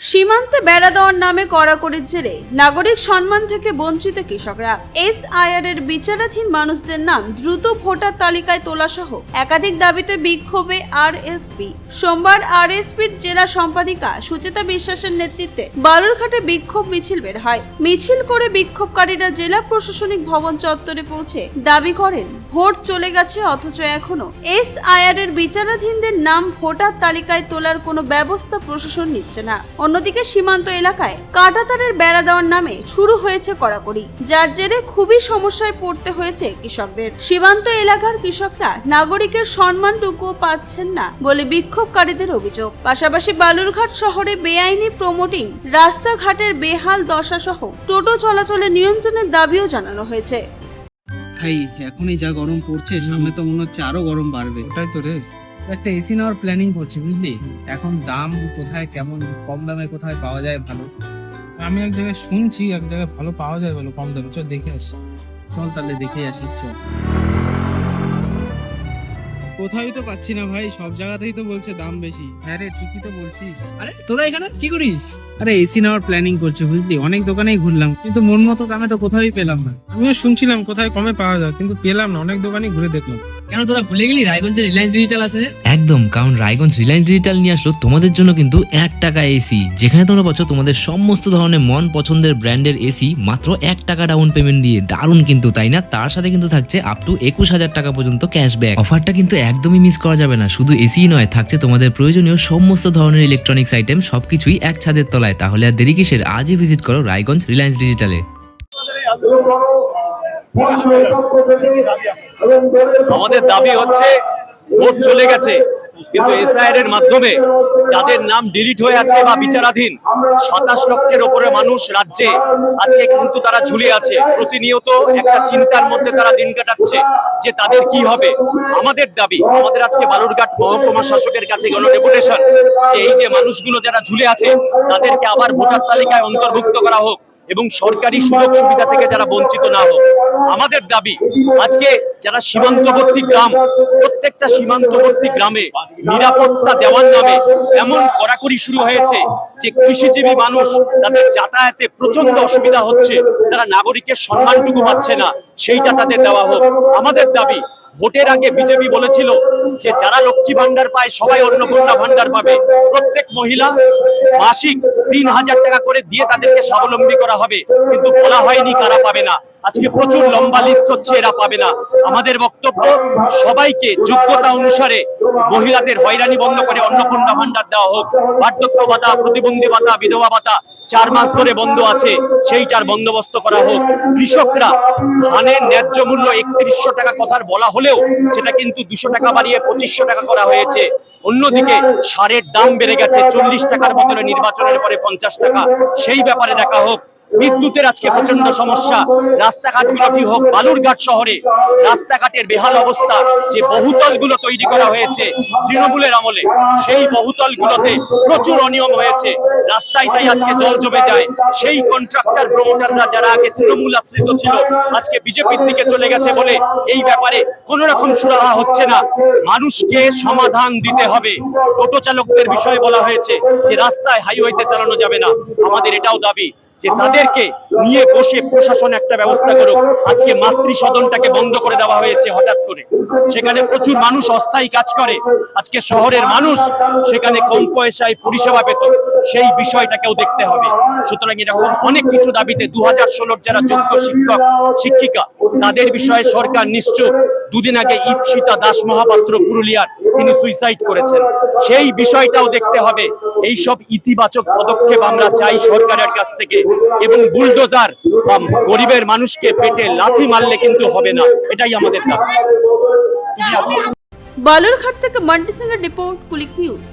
সীমান্তে বেড়া দেওয়ার নামে কড়াকড়ির জেরে নাগরিক সম্মান থেকে বঞ্চিত কৃষকরা। এসআইআর এর বিচারাধীন মানুষদের নাম দ্রুত ভোটার তালিকায় তোলা সহ একাধিক দাবিতে বিক্ষোভে আরএসপি। সোমবার আরএসপির জেলা সম্পাদিকা সুচেতা বিশ্বাসের নেতৃত্বে বালুরঘাটে বিক্ষোভ মিছিল বের হয়। মিছিল করে বিক্ষোভকারীরা জেলা প্রশাসনিক ভবন চত্বরে পৌঁছে দাবি করেন, ভোট চলে গেছে অথচ এখনো এসআইআর এর বিচারাধীনদের নাম ভোটার তালিকায় তোলার কোনো ব্যবস্থা প্রশাসন নিচ্ছে না। অন্যদিকে সীমান্ত এলাকায় কাঁটাতারের বেড়া দেওয়ার নামে শুরু হয়েছে কড়াকড়ি, যার জেরে খুবই সমস্যায় পড়তে হয়েছে কৃষকদের। সীমান্ত এলাকার কৃষকরা নাগরিকের সম্মানটুকুও পাচ্ছেন না বলে বিক্ষোভকারীদের অভিযোগ। পাশাপাশি বালুরঘাট শহরে বেআইনি প্রমোটিং, রাস্তাঘাটের বেহাল দশা সহ টোটো চলাচলে নিয়ন্ত্রণের দাবিও জানানো হয়েছে। ভাই এখনই যা গরম পড়ছে, সামনে তো মনে হচ্ছে আরো গরম বাড়বে। ওটাই তো রে, একটা এসি নেওয়ার প্ল্যানিং করছি, বুঝলি? এখন দাম কোথায় কেমন, কম দামে কোথায় পাওয়া যায় ভালো? আমি এক জায়গায় শুনছি এক জায়গায় ভালো পাওয়া যায় বলো, কম দামে। চল দেখে আসি। চল তাহলে দেখে আসি, চল। কোথায় তো পাচ্ছি না ভাই, সব জায়গাতেই তো বলছে দাম বেশি। হ্যাঁ রে, ঠিকই তো বলছিস। আরে তোরা এখানে কি করিস? আরে এসি নেওয়ার প্ল্যানিং করছে, বুঝলি? অনেক দোকানেই ঘুরলাম, কিন্তু মন মতো দামে তো কোথাওই পেলাম না। আমিও শুনছিলাম কোথায় কমে পাওয়া যায়, কিন্তু পেলাম না। অনেক দোকানই ঘুরে দেখলাম। কেন তোরা ভুলে গেলি রায়গঞ্জে রিলায়েন্স ডিজিটাল আছে? একদম, কারণ রায়গঞ্জ রিলায়েন্স ডিজিটাল নিয়ে আসলো তোমাদের জন্য কিন্তু 1 টাকা এসি, যেখানে তোমরা পাচ্ছ তোমাদের সমস্ত ধরনের মন পছন্দের ব্র্যান্ডের এসি মাত্র 1 টাকা ডাউন পেমেন্ট দিয়ে। দারুণ কিন্তু, তাই না? তার সাথে কিন্তু থাকছে আপ টু 21,000 টাকা পর্যন্ত ক্যাশব্যাক। অফারটা কিন্তু একদমই মিস করা যাবে না। শুধু এসি নয়, থাকছে তোমাদের প্রয়োজনীয় সমস্ত ধরনের ইলেকট্রনিক্স আইটেম, সবকিছুই এক ছাদের তলায়। তাহলে আর দেরি কিসের? আজই ভিজিট করো রায়গঞ্জ রিলায়েন্স ডিজিটালে। আমাদের দাবি হচ্ছে, ভোট চলে গেছে কিন্তু এসআইআর এর মাধ্যমে যাদের নাম ডিলিট হয়ে আছে বা বিচারাধীন 27 লক্ষের উপরে মানুষ রাজ্যে আজকে কিন্তু তারা ঝুলে আছে। প্রতিনিয়ত একটা চিন্তার মধ্যে তারা দিন কাটাচ্ছে যে তাদের কি হবে। আমাদের দাবি, আমাদের আজকে বালুরঘাট মহকুমা শাসকের কাছে গণডেপুটেশন, যে এই যে মানুষগুলো যারা ঝুলে আছে তাদেরকে আবার ভোটার তালিকায় অন্তর্ভুক্ত করা হোক এবং সরকারি সুযোগ সুবিধা থেকে যারা বঞ্চিত না হোক। আমাদের দাবি, আজকে যারা সীমান্তবর্তী গ্রাম, প্রত্যেকটা সীমান্তবর্তী গ্রামে নিরাপত্তা দেওয়ার নামে এমন কড়াকড়ি শুরু হয়েছে যে কৃষিজীবী মানুষ, তাদের যাতায়াতে প্রচন্ড অসুবিধা হচ্ছে, তারা নাগরিকের সম্মানটুকু পাচ্ছে না, সেইটা তাদের দেওয়া হোক। আমাদের দাবি, ভোটের আগে বিজেপি বলেছিল যে যারা লক্ষ্মী ভান্ডার পায় সবাই অন্নপূর্ণা ভান্ডার পাবে। প্রত্যেক মহিলা মাসিক 3,000 টাকা করে দিয়ে তাদেরকে স্বাবলম্বী করা হবে, কিন্তু বলা হয়নি কারা পাবে না। আজকে প্রচুর লম্বা লিস্ট হচ্ছে, এরা পাবে না। আমাদের বক্তব্য, সবাইকে যোগ্যতা অনুসারে মহিলাদের হয়রানি বন্ধ করে অন্নপূর্ণা ভান্ডার দেওয়া হোক। বার্ধক্য ভাতা, প্রতিবন্ধী ভাতা, বিধবা ভাতা 4 মাস ধরে বন্ধ আছে, সেইটার বন্দোবস্ত করা হোক। কৃষকরা ধানের ন্যায্য মূল্য 3100 টাকা কথার বলা হলেও সেটা কিন্তু 200 টাকা বাড়িয়ে 2500 টাকা করা হয়েছে। অন্যদিকে সারের দাম বেড়ে গেছে, 40 টাকার বদলে নির্বাচনের পরে 50 টাকা, সেই ব্যাপারে দেখা হোক। বিদ্যুতের আজকে প্রচন্ড সমস্যা, রাস্তাঘাটগুলো কি হোক। বালুরঘাট শহরে রাস্তাঘাটের বেহাল অবস্থা, যে বহুতলগুলো তৈরি করা হয়েছে তৃণমূলের আমলে, সেই বহুতলগুলোতে প্রচুর অনিয়ম হয়েছে। রাস্তায় তাই আজকে জল জমে যায়। সেই কন্ট্রাক্টর প্রমোটাররা যারা আগে তৃণমূল আশ্রিত ছিল, আজকে বিজেপির দিকে চলে গেছে বলে এই ব্যাপারে কোন রকম সুরাহা হচ্ছে না। মানুষকে সমাধান দিতে হবে। টোটো চালকদের বিষয়ে বলা হয়েছে যে রাস্তায় হাইওয়েতে চালানো যাবে না। আমাদের এটাও দাবি যে তাদেরকে নিয়ে বসে প্রশাসন একটা ব্যবস্থা করুক। আজকে মাতৃ সদনটাকে বন্ধ করে দেওয়া হয়েছে হঠাৎ করে, সেখানে প্রচুর মানুষ অস্থায়ী কাজ করে। আজকে শহরের মানুষ সেখানে কম পয়সায় পরিষেবা পেত, সেই বিষয়টাকেও দেখতে হবে। সুতরাং এরকম অনেক কিছু দাবিতে 2016 যারা যোগ্য শিক্ষক শিক্ষিকা, তাদের বিষয়ে সরকার নিশ্চুপ। দুদিন আগে ইপসিতা দাস মহাপাত্র পুরুলিয়ার, তিনি সুইসাইড করেছেন, সেই বিষয়টাও দেখতে হবে। এইসব ইতিবাচক পদক্ষেপ আমরা চাই সরকারের কাছ থেকে। এবং বুলডোজার গরিবের মানুষকে পেটে লাথি মারলে কিন্তু হবে না, এটাই আমাদের দাবি। বালুরঘাট থেকে মান্টি সিংয়ের রিপোর্ট, কুলিক নিউজ।